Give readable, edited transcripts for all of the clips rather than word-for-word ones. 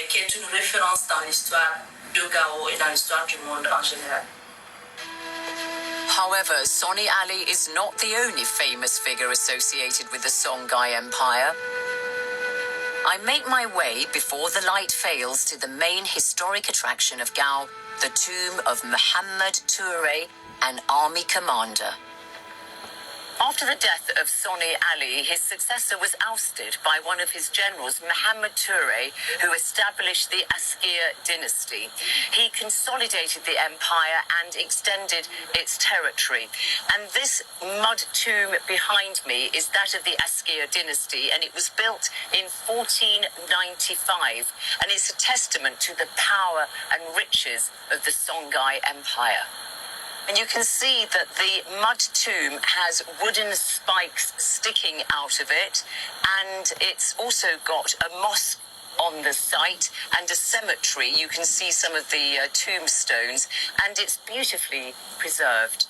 qui est une référence dans l'histoire du Gao et dans l'histoire du monde en général. However, Sonny Ali is not the only famous figure associated with the Songhai Empire. I make my way before the light fails to the main historic attraction of Gao, the tomb of Muhammad Touré, an army commander. After the death of Sonny Ali, his successor was ousted by one of his generals, Muhammad Touré, who established the Askir dynasty. He consolidated the empire and extended its territory. And this mud tomb behind me is that of the Askir dynasty, and it was built in 1495. And it's a testament to the power and riches of the Songhai Empire. And you can see that the mud tomb has wooden spikes sticking out of it, and it's also got a mosque on the site and a cemetery. You can see some of the tombstones, and it's beautifully preserved.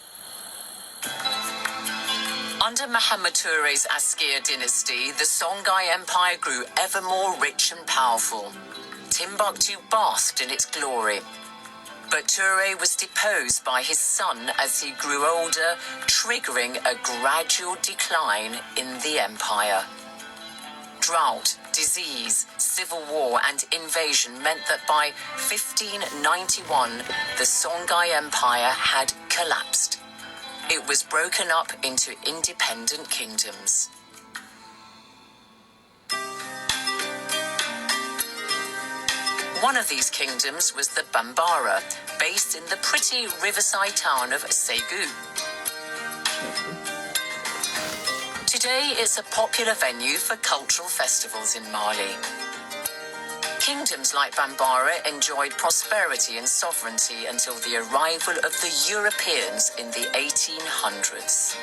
Under Muhammad Touré's Askir dynasty, the Songhai Empire grew ever more rich and powerful. Timbuktu basked in its glory. But Touré was deposed by his son as he grew older, triggering a gradual decline in the empire. Drought, disease, civil war and invasion meant that by 1591, the Songhai Empire had collapsed. It was broken up into independent kingdoms. One of these kingdoms was the Bambara, based in the pretty riverside town of Ségou. Today, it's a popular venue for cultural festivals in Mali. Kingdoms like Bambara enjoyed prosperity and sovereignty until the arrival of the Europeans in the 1800s.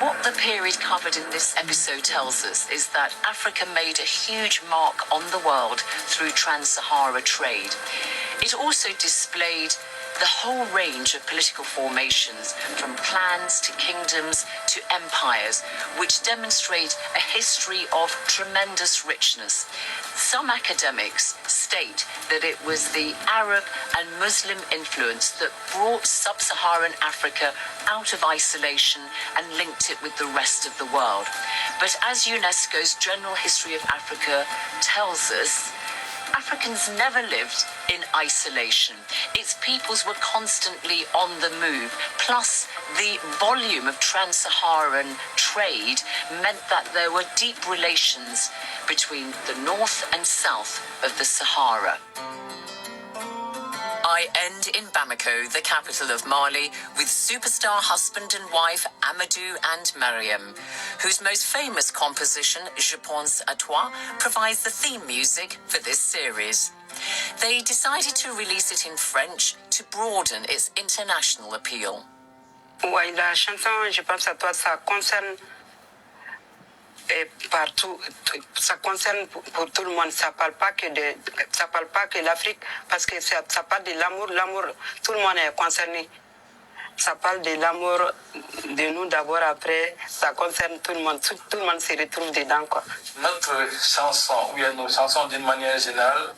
What the period covered in this episode tells us is that Africa made a huge mark on the world through trans-Sahara trade. It also displayed the whole range of political formations, from clans to kingdoms to empires, which demonstrate a history of tremendous richness. Some academics state that it was the Arab and Muslim influence that brought sub-Saharan Africa out of isolation and linked it with the rest of the world. But as UNESCO's General History of Africa tells us, Africans never lived in isolation. Its peoples were constantly on the move. Plus, the volume of trans-Saharan trade meant that there were deep relations between the north and south of the Sahara. I end in Bamako, the capital of Mali, with superstar husband and wife Amadou and Mariam, whose most famous composition, Je pense à toi, provides the theme music for this series. They decided to release it in French to broaden its international appeal. Oui, la chanson Je pense à toi, ça concerne partout, ça concerne pour tout le monde. Ça parle pas que l'Afrique, parce que ça parle de l'amour, tout le monde est concerné. Ça parle de l'amour de nous d'abord, après, ça concerne tout le monde se retrouve dedans, quoi. Notre chanson, ou bien nos chansons d'une manière générale,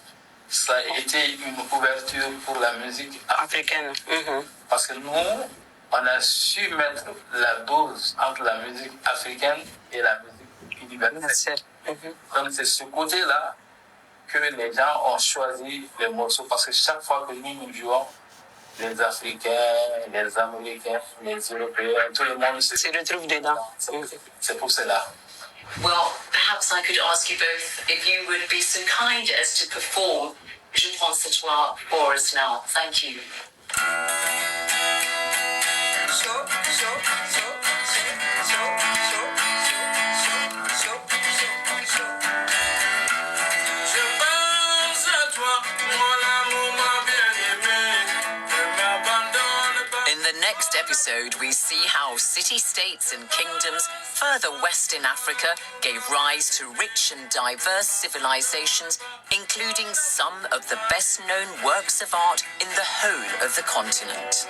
ça a été une ouverture pour la musique africaine. Parce que nous, on a su mettre la dose entre la musique africaine et la musique universelle. Donc c'est ce côté-là que les gens ont choisi les morceaux, parce que chaque fois que nous jouons, les Africains, les Américains, les Européens, tout le monde se retrouve dedans. C'est pour cela. Well, perhaps I could ask you both if you would be so kind as to perform Je pense à toi for us now. Thank you. In the next episode, we see how city-states and kingdoms further west in Africa gave rise to rich and diverse civilizations, including some of the best-known works of art in the whole of the continent.